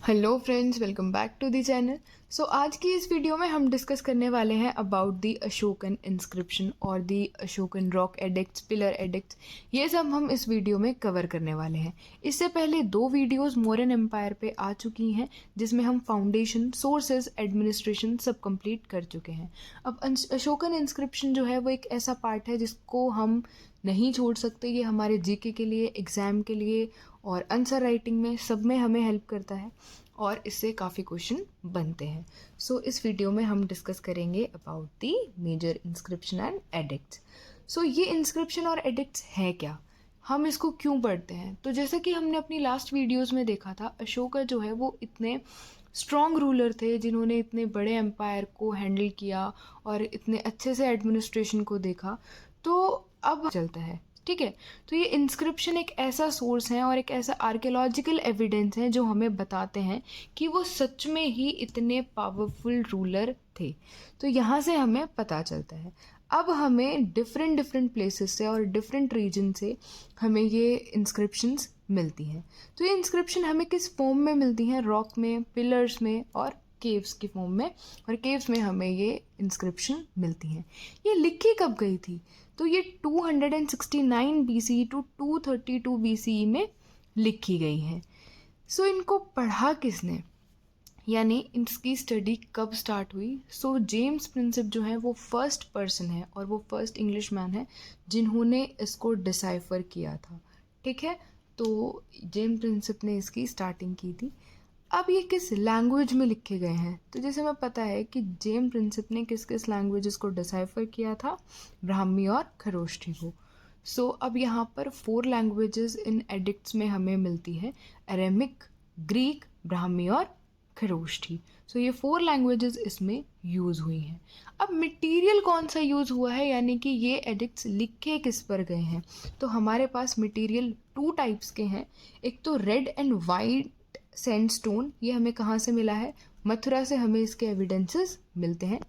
Hello friends, welcome back to the channel. So आज की इस वीडियो में हम डिस्कस करने वाले हैं अबाउट द अशोकन इंस्क्रिप्शन और the Ashokan rock addicts, pillar addicts. ये सब हम इस वीडियो में कवर करने वाले हैं। इससे पहले 2 वीडियोस मौर्यन एम्पायर पे आ चुकी हैं जिसमें हम फाउंडेशन, सोर्सेज, एडमिनिस्ट्रेशन सब कंप्लीट कर चुके हैं। अब अशोकन इंस्क्रिप्शन जो है वो एक ऐसा पार्ट है जिसको हम नहीं छोड़ सकते। ये हमारे जीके के लिए, एग्ज़ाम के लिए और आंसर राइटिंग में सब में हमें हेल्प करता है और इससे काफ़ी क्वेश्चन बनते हैं। सो इस वीडियो में हम डिस्कस करेंगे about the major inscription and edicts. So ये इंस्क्रिप्शन और एडिक्ट्स है क्या, हम इसको क्यों पढ़ते हैं? तो जैसा कि हमने अपनी लास्ट वीडियोस में देखा था, अशोका जो है वो इतने स्ट्रॉन्ग रूलर थे जिन्होंने इतने बड़े एम्पायर को हैंडल किया और इतने अच्छे से एडमिनिस्ट्रेशन को देखा। तो अब चलता है, ठीक है। तो ये इंस्क्रिप्शन एक ऐसा सोर्स है और एक ऐसा आर्कियोलॉजिकल एविडेंस है जो हमें बताते हैं कि वो सच में ही इतने पावरफुल रूलर थे। तो यहाँ से हमें पता चलता है। अब हमें डिफरेंट डिफरेंट प्लेसेस से और डिफरेंट रीजन से हमें ये इंस्क्रिप्शंस मिलती हैं। तो ये इंस्क्रिप्शन हमें किस फॉर्म में मिलती हैं? रॉक में, पिलर्स में और केव्स की फॉर्म में। और केव्स में हमें ये इंस्क्रिप्शन मिलती हैं। ये लिखी कब गई थी? तो ये 269 BC टू 232 BCE में लिखी गई है। सो इनको पढ़ा किसने, यानी इसकी स्टडी कब स्टार्ट हुई? सो जेम्स प्रिंसिप जो है वो फर्स्ट पर्सन है और वो फर्स्ट इंग्लिश मैन है जिन्होंने इसको डिसाइफर किया था, ठीक है। तो जेम्स प्रिंसिप ने इसकी स्टार्टिंग की थी। अब ये किस लैंग्वेज में लिखे गए हैं? तो जैसे हमें पता है कि जेम्स प्रिंसिप ने किस किस लैंग्वेजेस को डिसाइफर किया था, ब्राह्मी और खरोष्ठी को। सो अब यहाँ पर 4 लैंग्वेजेस इन एडिक्ट्स में हमें मिलती है, अरेमिक, ग्रीक, ब्राह्मी और खरोष्ठी। सो ये 4 लैंग्वेजेस इसमें यूज़ हुई हैं। अब मटेरियल कौन सा यूज़ हुआ है, यानी कि ये एडिक्ट्स लिखे किस पर गए हैं? तो हमारे पास मटेरियल 2 टाइप्स के हैं। एक तो रेड एंड वाइट सैंडस्टोन, ये हमें कहाँ से मिला है? मथुरा से हमें इसके एविडेंसेस मिलते हैं।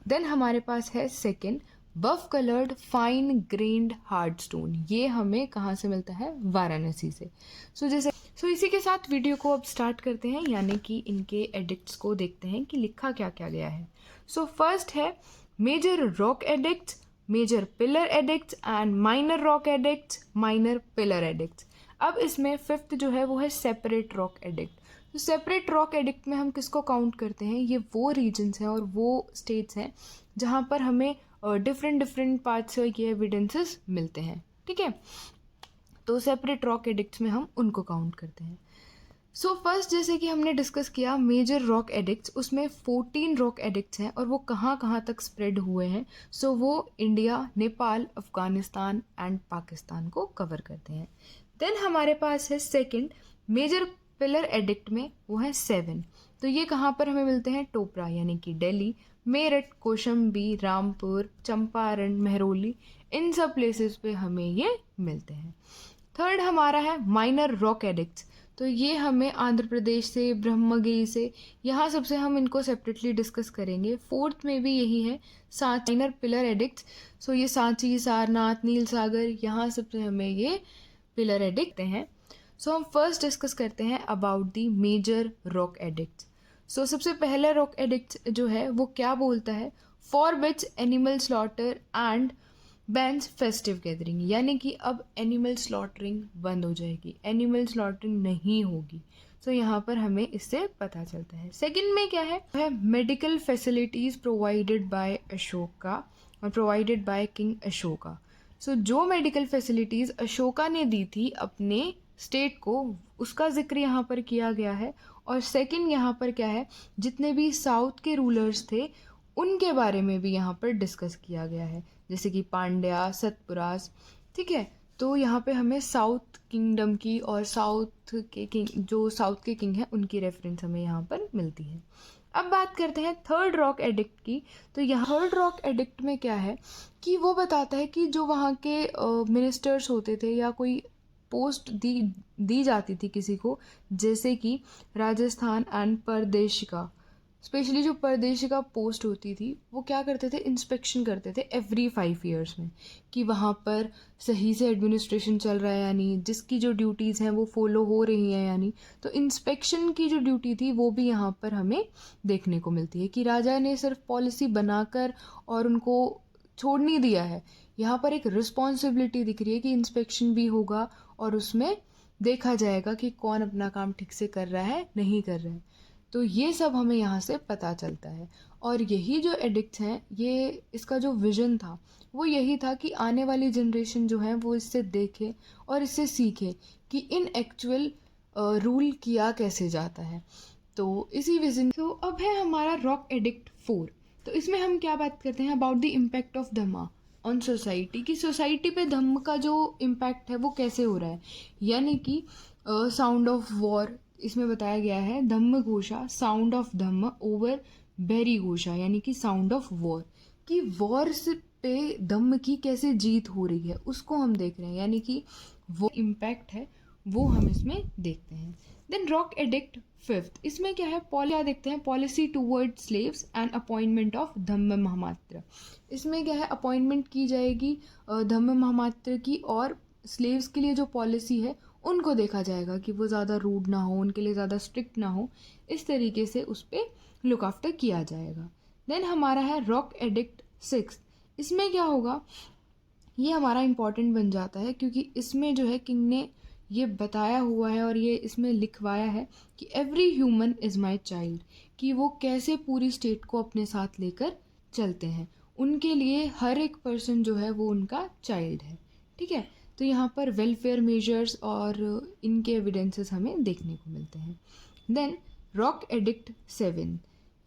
देन हमारे पास है second, buff coloured fine grained hard stone, ये हमें कहाँ से मिलता है? वाराणसी से। सो इसी के साथ वीडियो को अब स्टार्ट करते हैं, यानी कि इनके एडिक्ट्स को देखते हैं कि लिखा क्या क्या गया है। सो फर्स्ट है major rock edicts, major pillar edicts and minor rock edicts, minor pillar edicts. अब इसमें फिफ्थ जो है वो है सेपरेट रॉक एडिक्ट। तो सेपरेट रॉक एडिक्ट में हम किसको काउंट करते हैं? ये वो रीजन्स हैं और वो स्टेट्स हैं जहाँ पर हमें डिफरेंट डिफरेंट पार्ट से ये एविडेंसेस मिलते हैं, ठीक है। तो सेपरेट रॉक एडिक्ट्स में हम उनको काउंट करते हैं। सो फर्स्ट, जैसे कि हमने डिस्कस किया मेजर रॉक एडिक्ट्स, उसमें 14 रॉक एडिक्ट्स हैं और वो कहाँ कहाँ तक स्प्रेड हुए हैं? सो वो इंडिया, नेपाल, अफगानिस्तान एंड पाकिस्तान को कवर करते हैं। देन हमारे पास है सेकंड मेजर पिलर एडिक्ट में, वो है 7। तो ये कहाँ पर हमें मिलते हैं? टोपरा यानी कि दिल्ली, मेरठ, कौशाम्बी, रामपुर, चंपारण, महरौली, इन सब प्लेसेस पे हमें ये मिलते हैं। थर्ड हमारा है माइनर रॉक एडिक्ट्स। तो ये हमें आंध्र प्रदेश से, ब्रह्मगिरी से, यहाँ सबसे हम इनको सेपरेटली डिस्कस करेंगे। फोर्थ में भी यही है, माइनर पिलर एडिक्ट्स। सो ये सांची, सारनाथ, नील सागर, यहाँ सबसे हमें ये पिलर एडिक्ट हैं। सो हम फर्स्ट डिस्कस करते हैं about the major rock edicts. So सबसे पहला रॉक एडिक्ट जो है वो क्या बोलता है? For which animal slaughter and bans festive gathering, यानी कि अब एनिमल स्लॉटरिंग बंद हो जाएगी, एनिमल स्लॉटरिंग नहीं होगी। सो यहाँ पर हमें इससे पता चलता है। सेकंड में क्या है medical facilities provided by Ashoka और प्रोवाइडेड बाय किंग अशोका। सो जो मेडिकल फैसिलिटीज़ अशोका ने दी थी अपने स्टेट को, उसका जिक्र यहाँ पर किया गया है। और सेकंड यहाँ पर क्या है, जितने भी साउथ के रूलर्स थे उनके बारे में भी यहाँ पर डिस्कस किया गया है, जैसे कि पांड्या, सतपुरास, ठीक है। तो यहाँ पे हमें साउथ किंगडम की और साउथ के किंग, जो साउथ के किंग हैं उनकी रेफरेंस हमें यहाँ पर मिलती है। अब बात करते हैं थर्ड रॉक एडिक्ट की। तो यहाँ थर्ड रॉक एडिक्ट में क्या है कि वो बताता है कि जो वहाँ के मिनिस्टर्स होते थे या कोई पोस्ट दी जाती थी किसी को, जैसे कि राजस्थान एंड परदेश का, स्पेशली जो परदेशिका पोस्ट होती थी वो क्या करते थे, इंस्पेक्शन करते थे एवरी 5 ईयर्स में कि वहाँ पर सही से एडमिनिस्ट्रेशन चल रहा है या नहीं, जिसकी जो ड्यूटीज़ हैं वो फॉलो हो रही हैं या नहीं। तो इंस्पेक्शन की जो ड्यूटी थी वो भी यहाँ पर हमें देखने को मिलती है कि राजा ने सिर्फ पॉलिसी बनाकर और उनको छोड़ नहीं दिया है, यहाँ पर एक रिस्पॉन्सिबिलिटी दिख रही है कि इंस्पेक्शन भी होगा और उसमें देखा जाएगा कि कौन अपना काम ठीक से कर रहा है नहीं कर रहा है। तो ये सब हमें यहाँ से पता चलता है। और यही जो एडिक्ट्स हैं, ये इसका जो विज़न था वो यही था कि आने वाली जनरेशन जो है वो इससे देखे और इससे सीखे कि इन एक्चुअल रूल किया कैसे जाता है। तो इसी विज़न, तो अब है हमारा रॉक एडिक्ट 4। तो इसमें हम क्या बात करते हैं about the impact of Dhamma on society, कि सोसाइटी पे धम्म का जो इम्पैक्ट है वो कैसे हो रहा है। यानी कि साउंड ऑफ वॉर, इसमें बताया गया है धम्म घोषा, साउंड ऑफ धम्म ओवर बैरी घोषा, यानी कि साउंड ऑफ वॉर, कि वॉर पे धम्म की कैसे जीत हो रही है उसको हम देख रहे हैं, यानी कि वो इम्पैक्ट है वो हम इसमें देखते हैं। देन रॉक एडिक्ट 5, इसमें क्या है, क्या देखते हैं, policy toward slaves and appointment of Dhamma Mahamatra. इसमें क्या है, अपॉइंटमेंट की जाएगी धम्म महामात्र की, और स्लेव्स के लिए जो पॉलिसी है उनको देखा जाएगा कि वो ज़्यादा रूड ना हो, उनके लिए ज़्यादा स्ट्रिक्ट ना हो, इस तरीके से उस पर लुक आफ्टर किया जाएगा। देन हमारा है रॉक एडिक्ट 6। इसमें क्या होगा, ये हमारा इम्पॉर्टेंट बन जाता है क्योंकि इसमें जो है किंग ने ये बताया हुआ है और ये इसमें लिखवाया है कि every human is my child, कि वो कैसे पूरी स्टेट को अपने साथ लेकर चलते हैं। उनके लिए हर एक पर्सन जो है वो उनका चाइल्ड है, ठीक है। तो यहाँ पर वेलफेयर मेजर्स और इनके एविडेंसेस हमें देखने को मिलते हैं। देन रॉक एडिक्ट 7,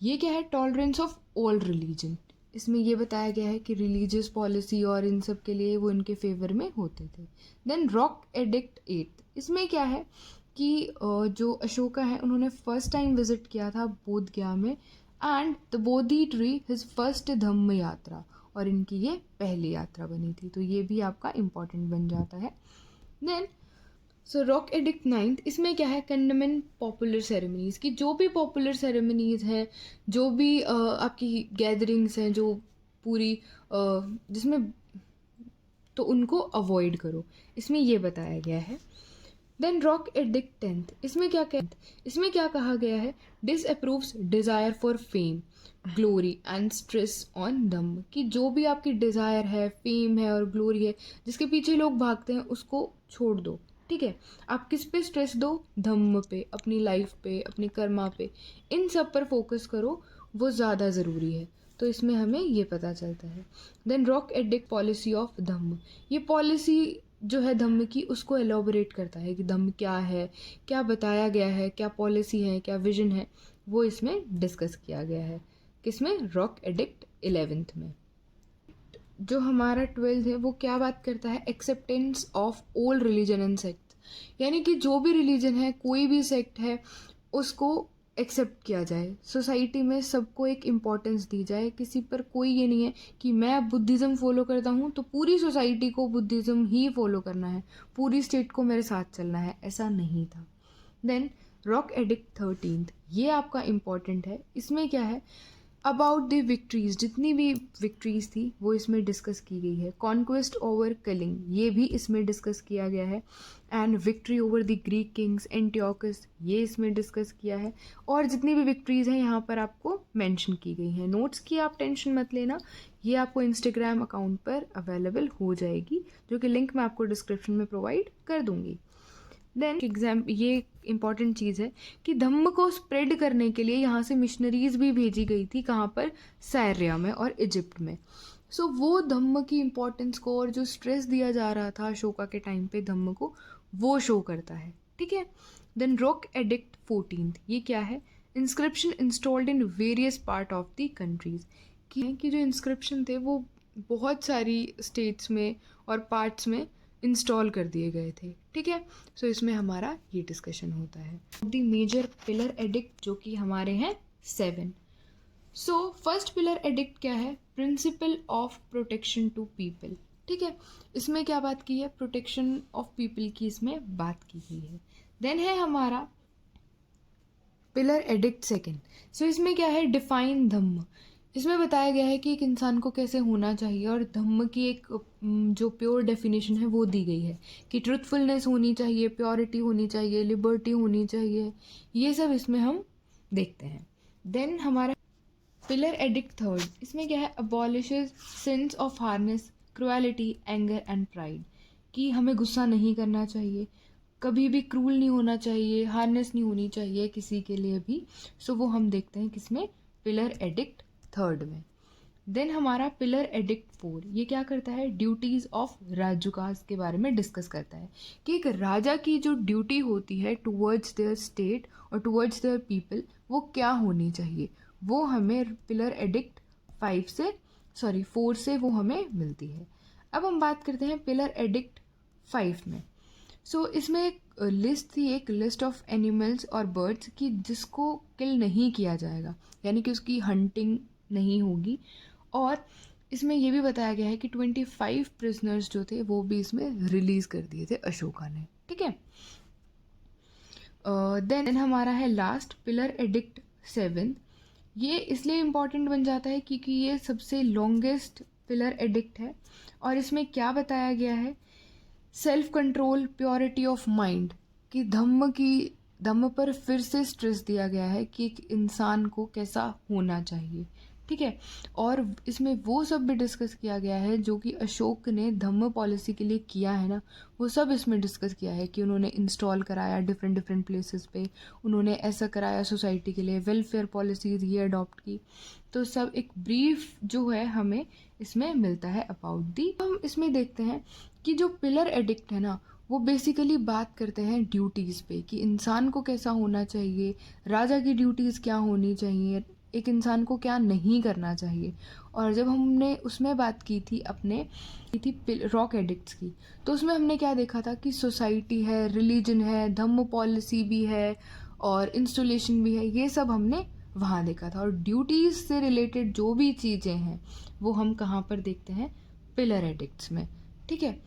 ये क्या है, टॉलरेंस ऑफ ऑल रिलीजन। इसमें ये बताया गया है कि रिलीजियस पॉलिसी और इन सब के लिए वो इनके फेवर में होते थे। देन रॉक एडिक्ट 8, इसमें क्या है कि जो अशोका है उन्होंने फर्स्ट टाइम विजिट किया था बोध गया में, and the Bodhi tree his first Dhamma yatra, और इनकी ये पहली यात्रा बनी थी। तो ये भी आपका इम्पॉर्टेंट बन जाता है। देन सो रॉक एडिक्ट 9, इसमें क्या है, कंडेमेन पॉपुलर सेरेमनीज, की जो भी पॉपुलर सेरेमनीज हैं, जो भी आपकी गैदरिंग्स हैं जो पूरी जिसमें, तो उनको अवॉइड करो, इसमें ये बताया गया है। देन रॉक एडिक्ट 10, इसमें क्या कहा गया है, disapproves desire for fame, glory and stress on Dhamma, कि जो भी आपकी डिज़ायर है, फेम है और ग्लोरी है, जिसके पीछे लोग भागते हैं उसको छोड़ दो, ठीक है। आप किस पे स्ट्रेस दो, धम्म पे, अपनी लाइफ पे, अपनी कर्मा पे, इन सब पर फोकस करो, वो ज़्यादा ज़रूरी है। तो इसमें हमें ये पता चलता है। Then rock edict policy of Dhamma, ये पॉलिसी जो है धम्म की उसको एलोबरेट करता है कि धम्म क्या है, क्या बताया गया है, क्या पॉलिसी है, क्या विजन है, वो इसमें डिस्कस किया गया है। किसमें, रॉक एडिक्ट 11th में। जो हमारा 12th है वो क्या बात करता है, acceptance of all religion and sect, यानी कि जो भी रिलीजन है, कोई भी सेक्ट है, उसको एक्सेप्ट किया जाए, सोसाइटी में सबको एक इम्पॉर्टेंस दी जाए। किसी पर कोई ये नहीं है कि मैं अब बुद्धिज़्म फॉलो करता हूँ तो पूरी सोसाइटी को बुद्धिज़्म ही फॉलो करना है, पूरी स्टेट को मेरे साथ चलना है, ऐसा नहीं था। देन रॉक एडिक्ट 13th, ये आपका इम्पॉर्टेंट है। इसमें क्या है, अबाउट द विक्ट्रीज, जितनी भी विक्ट्रीज थी वो इसमें डिस्कस की गई है। कॉन्क्वेस्ट ओवर किलिंग, ये भी इसमें डिस्कस किया गया है। And victory over the Greek Kings, Antiochus, ये इसमें डिस्कस किया है। और जितनी भी विक्ट्रीज हैं यहाँ पर आपको मेंशन की गई हैं। नोट्स की आप टेंशन मत लेना, ये आपको इंस्टाग्राम अकाउंट पर अवेलेबल हो जाएगी, जो कि लिंक मैं आपको डिस्क्रिप्शन में प्रोवाइड कर दूँगी। देन ये इम्पॉर्टेंट चीज़ है कि धम्म को स्प्रेड करने के लिए यहाँ से मिशनरीज भी भेजी गई थी, कहाँ पर, सायरिया में और इजिप्ट में। सो वो धम्म की इम्पोर्टेंस को और जो स्ट्रेस दिया जा रहा था अशोका के टाइम पे धम्म को, वो शो करता है, ठीक है। देन रॉक एडिक्ट 14th, ये क्या है, inscription installed in various part of the countries, कि जो इंस्क्रिप्शन थे वो बहुत सारी स्टेट्स में और पार्ट्स में इंस्टॉल कर दिए गए थे, ठीक है। सो इसमें हमारा ये डिस्कशन होता है। द मेजर पिलर एडिक्ट जो कि हमारे हैं 7। सो फर्स्ट पिलर एडिक्ट क्या है, principle of protection to people, ठीक है। इसमें क्या बात की है, प्रोटेक्शन ऑफ पीपल की इसमें बात की गई है। देन है हमारा पिलर एडिक्ट सेकंड। सो इसमें क्या है, डिफाइन धम्म। इसमें बताया गया है कि एक इंसान को कैसे होना चाहिए और धम्म की एक जो प्योर डेफिनेशन है वो दी गई है कि ट्रुथफुलनेस होनी चाहिए, प्योरिटी होनी चाहिए, लिबर्टी होनी चाहिए, ये सब इसमें हम देखते हैं। देन हमारा पिलर एडिक्ट थर्ड, इसमें क्या है, अबॉलिशेस sense of harness, cruelty, anger and pride, कि हमें गुस्सा नहीं करना चाहिए, कभी भी क्रूल नहीं होना चाहिए, हार्नेस नहीं होनी चाहिए किसी के लिए भी। सो वो हम देखते हैं किसमें, पिलर एडिक्ट थर्ड में। देन हमारा पिलर एडिक्ट फोर, ये क्या करता है, ड्यूटीज ऑफ राजुकास के बारे में डिस्कस करता है कि एक राजा की जो ड्यूटी होती है टुवर्ड्स देयर स्टेट और टुवर्ड्स देयर पीपल, वो क्या होनी चाहिए, वो हमें पिलर एडिक्ट फोर से वो हमें मिलती है। अब हम बात करते हैं पिलर एडिक्ट 5 में। इसमें एक लिस्ट थी, एक लिस्ट ऑफ एनिमल्स और बर्ड्स की जिसको किल नहीं किया जाएगा, यानी कि उसकी हंटिंग नहीं होगी। और इसमें ये भी बताया गया है कि 25 प्रिजनर्स जो थे वो भी इसमें रिलीज कर दिए थे अशोका ने, ठीक है। देन हमारा है लास्ट पिलर एडिक्ट 7। ये इसलिए इम्पॉर्टेंट बन जाता है क्योंकि ये सबसे लॉन्गेस्ट पिलर एडिक्ट है और इसमें क्या बताया गया है, self control, purity of mind, कि धम्म पर फिर से स्ट्रेस दिया गया है कि एक इंसान को कैसा होना चाहिए, ठीक है। और इसमें वो सब भी डिस्कस किया गया है जो कि अशोक ने धम्म पॉलिसी के लिए किया है ना, वो सब इसमें डिस्कस किया है कि उन्होंने इंस्टॉल कराया डिफरेंट प्लेसेस पे, उन्होंने ऐसा कराया सोसाइटी के लिए, वेलफेयर पॉलिसीज ये अडॉप्ट की। तो सब एक ब्रीफ जो है हमें इसमें मिलता है अबाउट दी। हम इसमें देखते हैं कि जो पिलर एडिक्ट है ना, वो बेसिकली बात करते हैं ड्यूटीज़ पे कि इंसान को कैसा होना चाहिए, राजा की ड्यूटीज़ क्या होनी चाहिए, एक इंसान को क्या नहीं करना चाहिए। और जब हमने उसमें बात की थी रॉक एडिक्ट्स की, तो उसमें हमने क्या देखा था कि सोसाइटी है, रिलीजन है, धम्म पॉलिसी भी है और इंस्टॉलेशन भी है, ये सब हमने वहाँ देखा था। और ड्यूटीज़ से रिलेटेड जो भी चीज़ें हैं वो हम कहाँ पर देखते हैं, पिलर एडिक्ट्स में, ठीक है।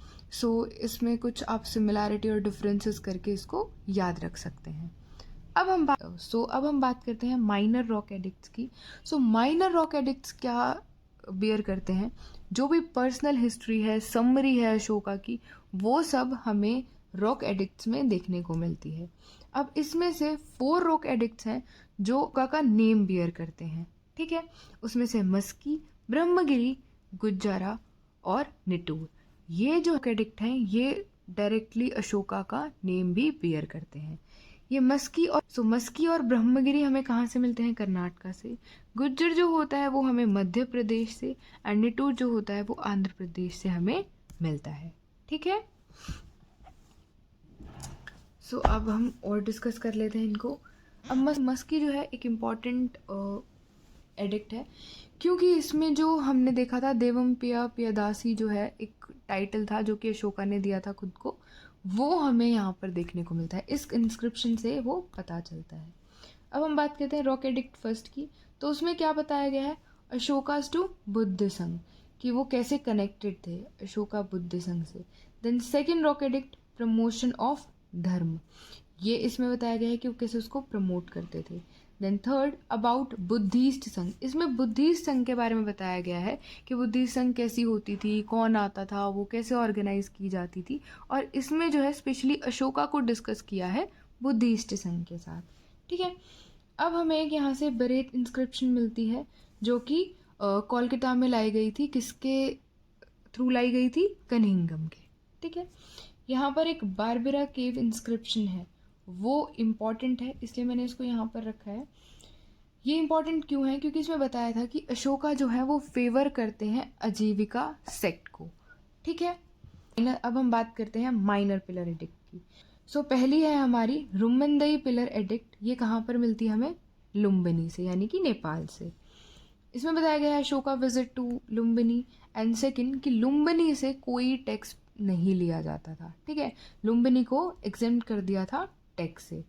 इसमें कुछ आप सिमिलैरिटी और डिफरेंसेस करके इसको याद रख सकते हैं। अब हम बात करते हैं माइनर रॉक एडिक्ट्स की। माइनर रॉक एडिक्ट्स क्या बियर करते हैं, जो भी पर्सनल हिस्ट्री है, समरी है अशोका की, वो सब हमें रॉक एडिक्ट्स में देखने को मिलती है। अब इसमें से 4 रॉक एडिक्ट्स हैं जो का नेम बियर करते हैं, ठीक है। उसमें से मस्की, ब्रह्मगिरी, गुज्जरा और निटूर, ये जो एडिक्ट हैं ये डायरेक्टली अशोका का नेम भी बियर करते हैं। ये मस्की और ब्रह्मगिरी हमें कहाँ से मिलते हैं, कर्नाटका से। गुज्जर जो होता है वो हमें मध्य प्रदेश से, एंड निटूर जो होता है वो आंध्र प्रदेश से हमें मिलता है, ठीक है। अब हम और डिस्कस कर लेते हैं इनको। अब मस्की जो है एक इम्पॉर्टेंट एडिक्ट है क्योंकि इसमें जो हमने देखा था देवम पिया पियादासी जो है एक टाइटल था जो कि अशोका ने दिया था खुद को, वो हमें यहाँ पर देखने को मिलता है, इस इंस्क्रिप्शन से वो पता चलता है। अब हम बात करते हैं रॉक एडिक्ट फर्स्ट की। तो उसमें क्या बताया गया है, अशोकास टू बुद्ध संघ, कि वो कैसे कनेक्टेड थे अशोका बुद्ध संघ से। Then second rock edict, promotion of dharma, ये इसमें बताया गया है कि वो कैसे उसको प्रमोट करते थे। देन थर्ड अबाउट बुद्धिस्ट संघ, इसमें बुद्धिस्ट संघ के बारे में बताया गया है कि बुद्धिस्ट संघ कैसी होती थी, कौन आता था, वो कैसे ऑर्गेनाइज की जाती थी। और इसमें जो है स्पेशली अशोका को डिस्कस किया है बुद्धिस्ट संघ के साथ, ठीक है। अब हमें एक यहाँ से बरेट इंस्क्रिप्शन मिलती है जो कि कोलकाता में लाई गई थी, किसके थ्रू लाई गई थी, कनिंघम के, ठीक है। यहाँ पर एक बारबरा केव इंस्क्रिप्शन है, वो इम्पॉर्टेंट है इसलिए मैंने इसको यहाँ पर रखा है। ये इम्पॉर्टेंट क्यों है, क्योंकि इसमें बताया था कि अशोका जो है वो फेवर करते हैं आजीविका सेक्ट को, ठीक है। अब हम बात करते हैं माइनर पिलर एडिक्ट की। पहली है हमारी रुमंदई पिलर एडिक्ट, ये कहाँ पर मिलती है हमें, लुम्बिनी से, यानी कि नेपाल से। इसमें बताया गया है Ashoka visit to Lumbini, and second कि लुम्बिनी से कोई टैक्स नहीं लिया जाता था, ठीक है। लुम्बिनी को एग्जेम्प्ट कर दिया था टैक्स से।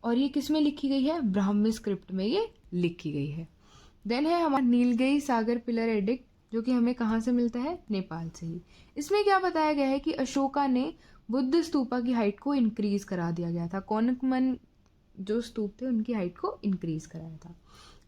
और ये किस में लिखी गई है, ब्राह्मी स्क्रिप्ट में ये लिखी गई है। देन है हमारा नीलगिरी सागर पिलर एडिक्ट, जो कि हमें कहाँ से मिलता है, नेपाल से ही। इसमें क्या बताया गया है कि अशोका ने बुद्ध स्तूपा की हाइट को इंक्रीज करा दिया गया था। कोनकमन जो स्तूप थे उनकी हाइट को इंक्रीज कराया था।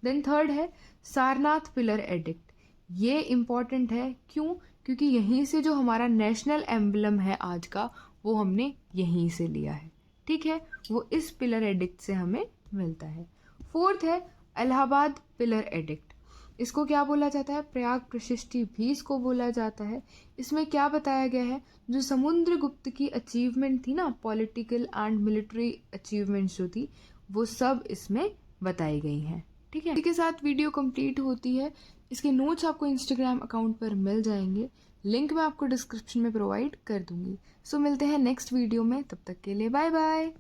देन थर्ड है सारनाथ पिलर एडिक्ट। ये इम्पॉर्टेंट है, क्यों? क्योंकि यहीं से जो हमारा नेशनल एम्बलम है आज का, वो हमने यहीं से लिया है, ठीक है, वो इस पिलर एडिक्ट से हमें मिलता है। फोर्थ है इलाहाबाद पिलर एडिक्ट। इसको क्या बोला जाता है? प्रयाग प्रशिष्टि भी इसको बोला जाता है। इसमें क्या बताया गया है? जो समुद्रगुप्त की अचीवमेंट थी ना, पॉलिटिकल एंड मिलिट्री अचीवमेंट्स जो थी, वो सब इसमें बताई गई हैं, ठीक है। इसी के साथ वीडियो कंप्लीट होती है। इसके नोट्स आपको इंस्टाग्राम अकाउंट पर मिल जाएंगे, लिंक मैं आपको डिस्क्रिप्शन में प्रोवाइड कर दूंगी। सो मिलते हैं नेक्स्ट वीडियो में, तब तक के लिए बाय बाय।